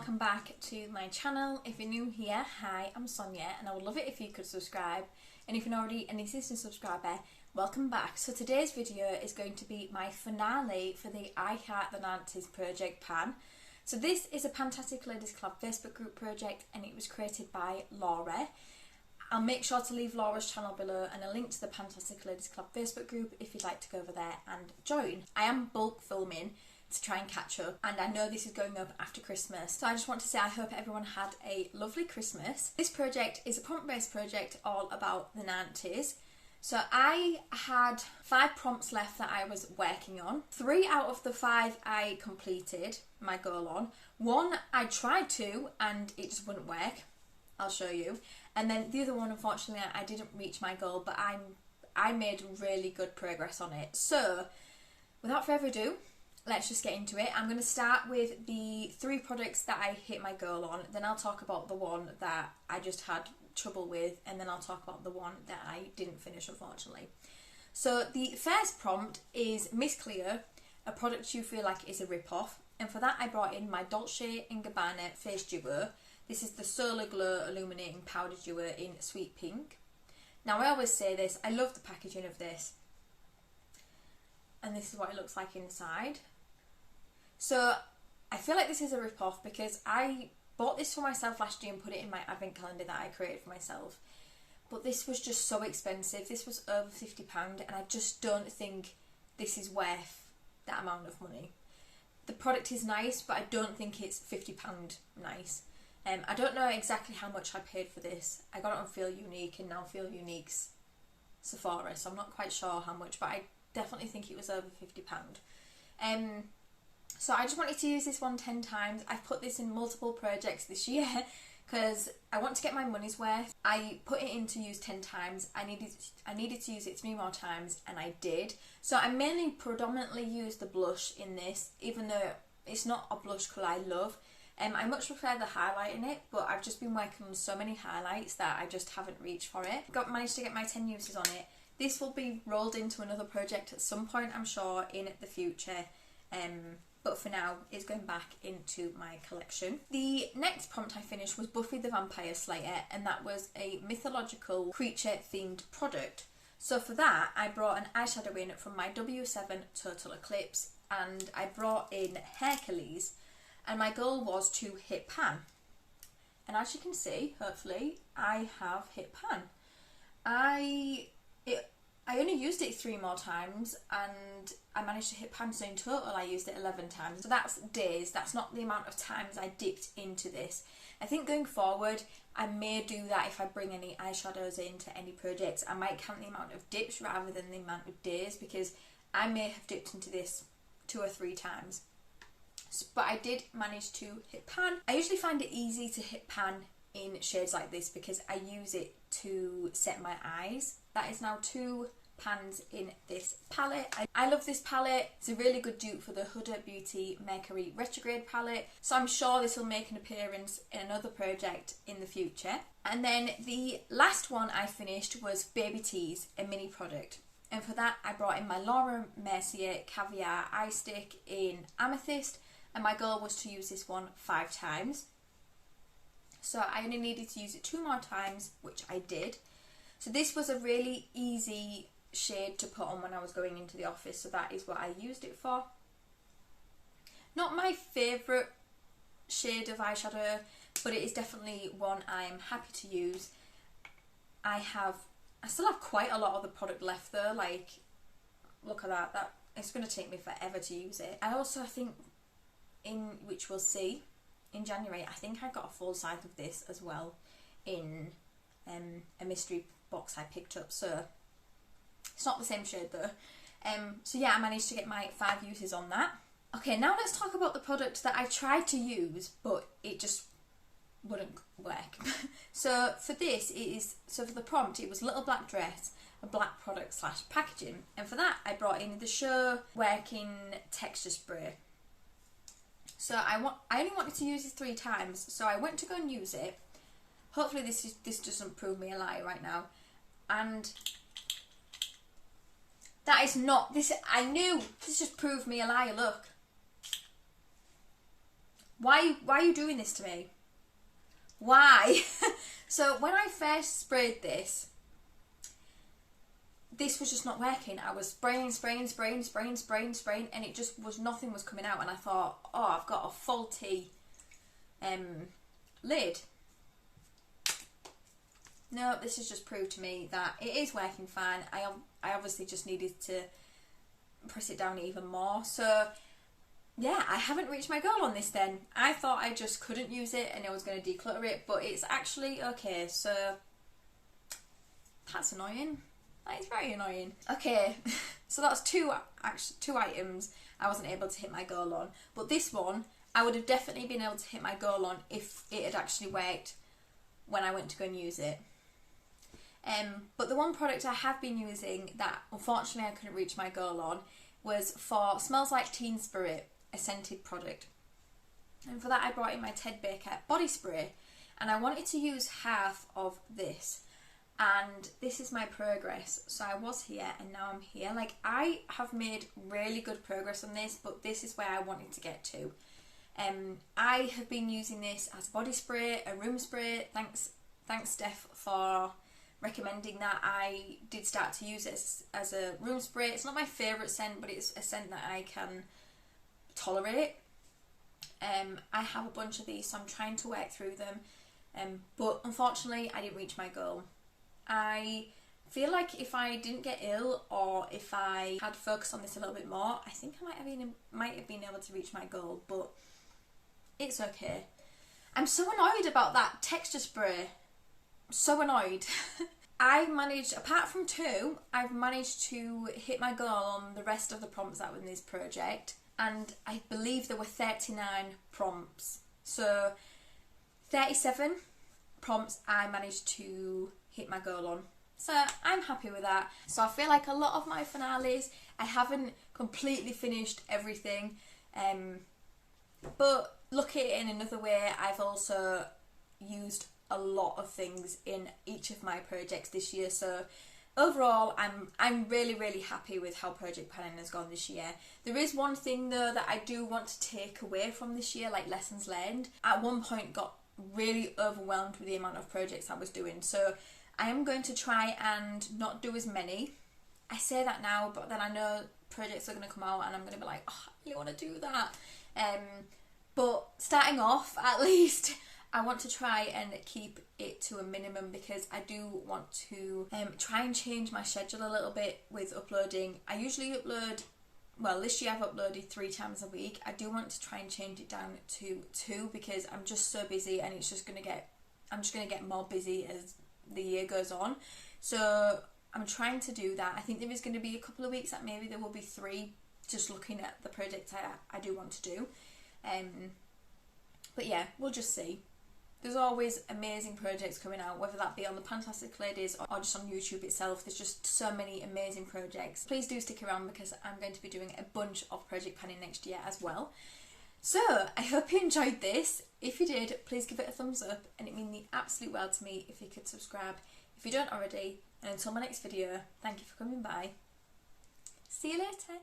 welcome back to my channel. If you're new here, hi, I'm Sonia and I would love it if you could subscribe, and if you're not already an existing subscriber, welcome back. So today's video is going to be my finale for the I Heart the 90's project Pan. So this is a PANtastic Ladies Club Facebook group project and it was created by Laura. I'll make sure to leave Laura's channel below and a link to the PANtastic Ladies Club Facebook group if you'd like to go over there and join. I am bulk filming to try and catch up, and I know this is going up after Christmas, so I just want to say I hope everyone had a lovely Christmas. This project is a prompt-based project all about the 90's. So I had 5 prompts left that I was working on. 3 out of the 5 I completed my goal on. 1 I tried to and it just wouldn't work. I'll show you. And then the other one, unfortunately, I didn't reach my goal, but I made really good progress on it. So without further ado, let's just get into it. I'm going to start with the 3 products that I hit my goal on, then I'll talk about the one that I just had trouble with, and then I'll talk about the one that I didn't finish, unfortunately. So the first prompt is Miss Clear, a product you feel like is a rip-off, and for that I brought in my Dolce & Gabbana Face Duo. This is the Solar Glow Illuminating Powder Duo in Sweet Pink. Now I always say this, I love the packaging of this, and this is what it looks like inside. So I feel like this is a rip-off because I bought this for myself last year and put it in my advent calendar that I created for myself. But this was just so expensive. This was over £50 and I just don't think this is worth that amount of money. The product is nice, but I don't think it's £50 nice. I don't know exactly how much I paid for this. I got it on Feel Unique and now Feel Unique's Sephora, so I'm not quite sure how much, but I definitely think it was over £50. So I just wanted to use this one 10 times. I've put this in multiple projects this year because I want to get my money's worth. I put it in to use 10 times. I needed to use it 3 more times and I did. So I mainly predominantly use the blush in this, even though it's not a blush colour I love. I much prefer the highlight in it, but I've just been working on so many highlights that I just haven't reached for it. Managed to get my 10 uses on it. This will be rolled into another project at some point, I'm sure, in the future. But for now, it's going back into my collection. The next prompt I finished was Buffy the Vampire Slayer, and that was a mythological creature-themed product. So for that, I brought an eyeshadow in from my W7 Total Eclipse, and I brought in Hercules, and my goal was to hit Pan. And as you can see, hopefully, I have hit Pan. I only used it 3 more times and I managed to hit Pan, so in total I used it 11 times. So that's days, that's not the amount of times I dipped into this. I think going forward I may do that if I bring any eyeshadows into any projects. I might count the amount of dips rather than the amount of days because I may have dipped into this 2 or 3 times. But I did manage to hit Pan. I usually find it easy to hit Pan in shades like this because I use it to set my eyes. That is now 2 pans in this palette. I love this palette. It's a really good dupe for the Huda Beauty Mercury Retrograde palette, so I'm sure this will make an appearance in another project in the future. And then the last one I finished was Baby Tease, a mini product, and for that I brought in my Laura Mercier Caviar Eye Stick in Amethyst, and my goal was to use this one 5 times. So I only needed to use it 2 more times, which I did. So this was a really easy shade to put on when I was going into the office, so that is what I used it for. Not my favourite shade of eyeshadow, but it is definitely one I'm happy to use. I still have quite a lot of the product left though, like, look at that, it's going to take me forever to use it. I also think, which we'll see, in January, I think I got a full size of this as well in a mystery box I picked up, so it's not the same shade though. So yeah, I managed to get my 5 uses on that. Okay, now let's talk about the product that I tried to use but it just wouldn't work. So for this, for the prompt it was little black dress, a black product / packaging, and for that I brought in the Show Working Texture Spray. So I only wanted to use it 3 times, so I went to go and use it. Hopefully this doesn't prove me a lie right now. And that is not, I knew, this just proved me a liar, look. Why are you doing this to me? Why? So when I first sprayed this was just not working. I was spraying, and it just was, nothing was coming out, and I thought, oh, I've got a faulty lid. No, this has just proved to me that it is working fine. I obviously just needed to press it down even more. So yeah, I haven't reached my goal on this then. I thought I just couldn't use it and I was going to declutter it, but it's actually okay. So that's annoying. That is very annoying. Okay, so that's two items I wasn't able to hit my goal on. But this one, I would have definitely been able to hit my goal on if it had actually worked when I went to go and use it. But the one product I have been using that unfortunately I couldn't reach my goal on was for Smells Like Teen Spirit, a scented product. And for that I brought in my Ted Baker body spray, and I wanted to use half of this. And this is my progress. So I was here and now I'm here. Like, I have made really good progress on this, but this is where I wanted to get to. I have been using this as a body spray, a room spray. Thanks Steph for recommending that. I did start to use it as a room spray. It's not my favourite scent, but it's a scent that I can tolerate. I have a bunch of these, so I'm trying to work through them. But unfortunately, I didn't reach my goal. I feel like if I didn't get ill, or if I had focused on this a little bit more, I think I might have been able to reach my goal, but it's okay. I'm so annoyed about that texture spray. So annoyed. I managed, apart from 2, I've managed to hit my goal on the rest of the prompts that were in this project, and I believe there were 39 prompts. So 37 prompts I managed to hit my goal on. So I'm happy with that. So I feel like a lot of my finales, I haven't completely finished everything, but look at it in another way, I've also used a lot of things in each of my projects this year. So overall, I'm really happy with how project planning has gone this year. There is one thing though that I do want to take away from this year, like lessons learned. At one point got really overwhelmed with the amount of projects I was doing, so I am going to try and not do as many. I say that now, but then I know projects are going to come out and I'm going to be like, oh, I really want to do that. But starting off, at least, I want to try and keep it to a minimum, because I do want to try and change my schedule a little bit with uploading. I usually upload, well, this year I've uploaded 3 times a week. I do want to try and change it down to 2, because I'm just so busy, and it's just I'm just going to get more busy as the year goes on. So I'm trying to do that. I think there is going to be a couple of weeks that maybe there will be 3, just looking at the projects I do want to do. But yeah, we'll just see. There's always amazing projects coming out, whether that be on the PANtastic ladies or just on YouTube itself. There's just so many amazing projects. Please do stick around, because I'm going to be doing a bunch of project planning next year as well. So I hope you enjoyed this. If you did, please give it a thumbs up, and it means the absolute world to me if you could subscribe if you don't already. And until my next video, thank you for coming by. See you later.